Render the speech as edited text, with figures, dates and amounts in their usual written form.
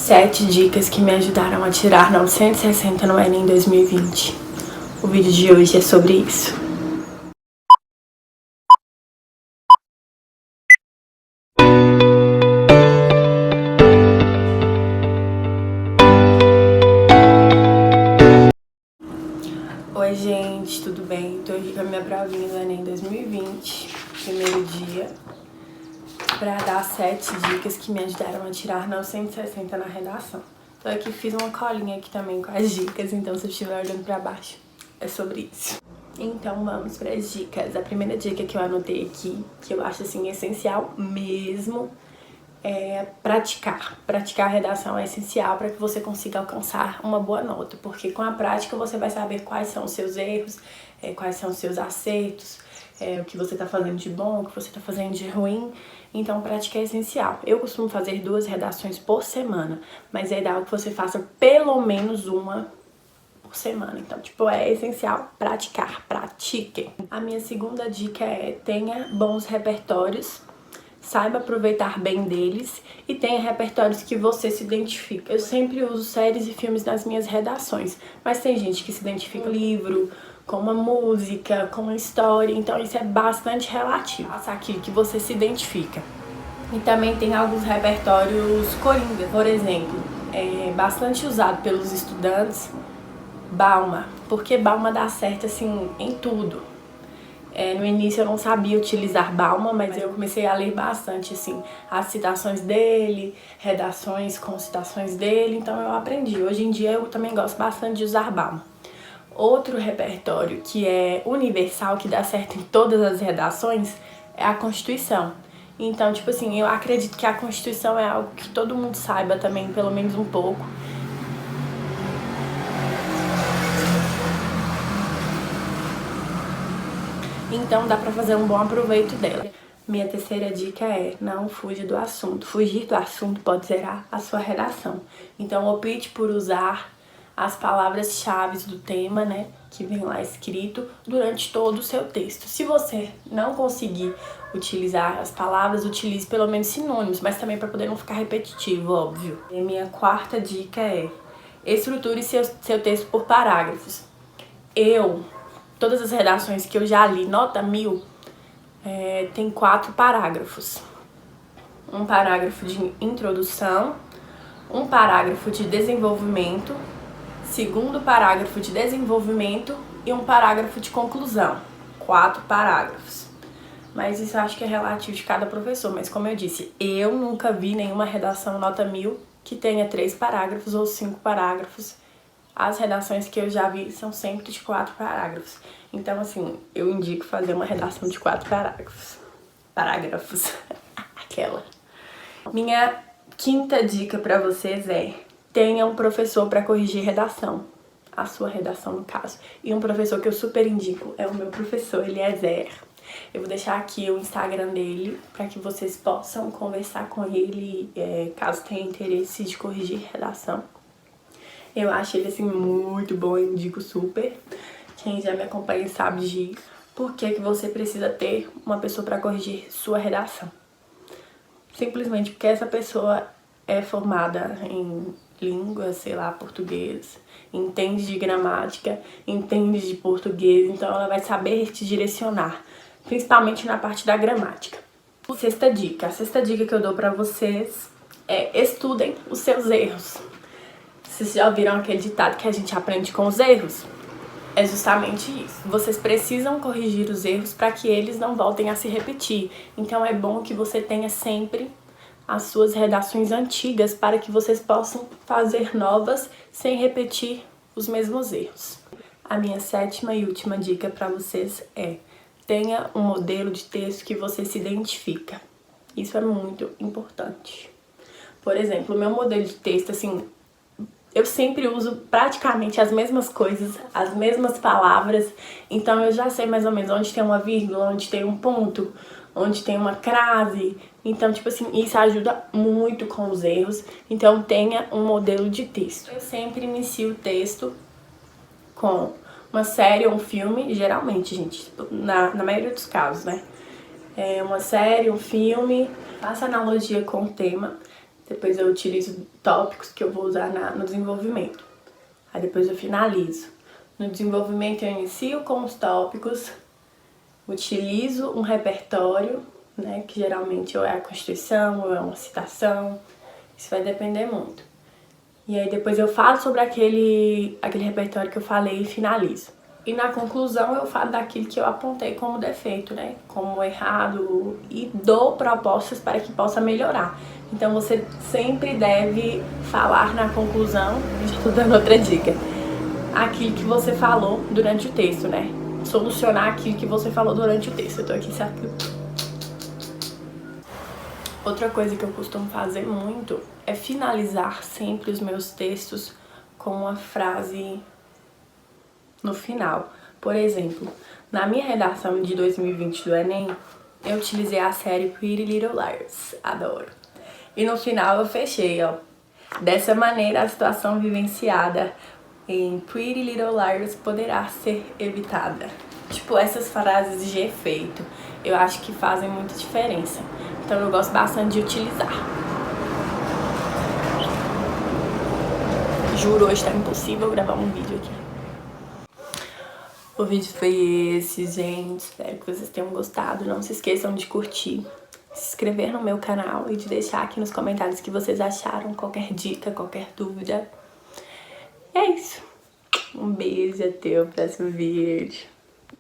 7 dicas que me ajudaram a tirar 960 no Enem 2020. O vídeo de hoje é sobre isso. Oi gente, tudo bem? Tô aqui com a minha provinha do Enem 2020, primeiro dia, pra dar 7 dicas que me ajudaram a tirar 960 na redação. Tô aqui, fiz uma colinha aqui também com as dicas, então se eu estiver olhando pra baixo, é sobre isso. Então vamos para as dicas. A primeira dica que eu anotei aqui, que eu acho assim essencial mesmo, é praticar. Praticar a redação é essencial para que você consiga alcançar uma boa nota, porque com a prática você vai saber quais são os seus erros, quais são os seus acertos, o que você está fazendo de bom, o que você está fazendo de ruim. Então, prática é essencial. Eu costumo fazer 2 redações por semana, mas é ideal que você faça pelo menos uma por semana. Então, é essencial praticar, pratiquem. A minha segunda dica é: tenha bons repertórios, saiba aproveitar bem deles e tenha repertórios que você se identifica. Eu sempre uso séries e filmes nas minhas redações, mas tem gente que se identifica com livro, com uma música, com uma história, então isso é bastante relativo. Faça aquilo que você se identifica. E também tem alguns repertórios coringa, por exemplo, é bastante usado pelos estudantes, Balma, porque Balma dá certo assim em tudo. No início eu não sabia utilizar Balma, mas eu comecei a ler bastante assim as citações dele, redações com citações dele, então eu aprendi. Hoje em dia eu também gosto bastante de usar Balma. Outro repertório que é universal, que dá certo em todas as redações, é a Constituição. Então, eu acredito que a Constituição é algo que todo mundo saiba também, pelo menos um pouco. Então dá pra fazer um bom aproveito dela. Minha terceira dica é: não fuja do assunto. Fugir do assunto pode zerar a sua redação. Então opte por usar as palavras-chave do tema, que vem lá escrito durante todo o seu texto. Se você não conseguir utilizar as palavras, utilize pelo menos sinônimos, mas também para poder não ficar repetitivo, óbvio. E minha quarta dica é: estruture seu texto por parágrafos. Todas as redações que eu já li, nota 1000, tem 4 parágrafos. Um parágrafo de introdução, um parágrafo de desenvolvimento, segundo parágrafo de desenvolvimento e um parágrafo de conclusão. 4 parágrafos. Mas isso eu acho que é relativo de cada professor. Mas como eu disse, eu nunca vi nenhuma redação nota 1000 que tenha 3 parágrafos ou 5 parágrafos. As redações que eu já vi são sempre de 4 parágrafos. Então, eu indico fazer uma redação de 4 parágrafos. Aquela. Minha quinta dica pra vocês é: tenha um professor pra corrigir redação. A sua redação, no caso. E um professor que eu super indico é o meu professor, Eliezer. Eu vou deixar aqui o Instagram dele pra que vocês possam conversar com ele, caso tenha interesse de corrigir redação. Eu acho ele muito bom, eu indico super. Quem já me acompanha sabe de por que você precisa ter uma pessoa para corrigir sua redação. Simplesmente porque essa pessoa é formada em língua, português, entende de gramática, entende de português, então ela vai saber te direcionar, principalmente na parte da gramática. A sexta dica que eu dou para vocês é: estudem os seus erros. Vocês já ouviram aquele ditado que a gente aprende com os erros? É justamente isso. Vocês precisam corrigir os erros para que eles não voltem a se repetir. Então é bom que você tenha sempre as suas redações antigas para que vocês possam fazer novas sem repetir os mesmos erros. A minha 7ª e última dica para vocês é: tenha um modelo de texto que você se identifica. Isso é muito importante. Por exemplo, o meu modelo de texto, eu sempre uso praticamente as mesmas coisas, as mesmas palavras, então eu já sei mais ou menos onde tem uma vírgula, onde tem um ponto, onde tem uma crase. Então, isso ajuda muito com os erros. Então, tenha um modelo de texto. Eu sempre inicio o texto com uma série ou um filme, geralmente, gente, na maioria dos casos, uma série, um filme, faça analogia com o tema. Depois eu utilizo tópicos que eu vou usar no desenvolvimento. Aí depois eu finalizo. No desenvolvimento eu inicio com os tópicos, utilizo um repertório, né, que geralmente ou é a Constituição ou é uma citação, isso vai depender muito. E aí depois eu falo sobre aquele repertório que eu falei e finalizo. E na conclusão eu falo daquilo que eu apontei como defeito, né, como errado, e dou propostas para que possa melhorar. Então você sempre deve falar na conclusão, já tô dando outra dica, aquilo que você falou durante o texto, né? Solucionar aquilo que você falou durante o texto. Eu tô aqui, certo? Outra coisa que eu costumo fazer muito é finalizar sempre os meus textos com uma frase no final. Por exemplo, na minha redação de 2020 do Enem, eu utilizei a série Pretty Little Liars. Adoro. E no final eu fechei, ó. Dessa maneira, a situação vivenciada em Pretty Little Liars poderá ser evitada. Tipo, essas frases de efeito, eu acho que fazem muita diferença. Então eu gosto bastante de utilizar. Juro, hoje tá impossível gravar um vídeo aqui. O vídeo foi esse, gente. Espero que vocês tenham gostado. Não se esqueçam de curtir, se inscrever no meu canal e de deixar aqui nos comentários o que vocês acharam, qualquer dica, qualquer dúvida. E é isso. Um beijo e até o próximo vídeo.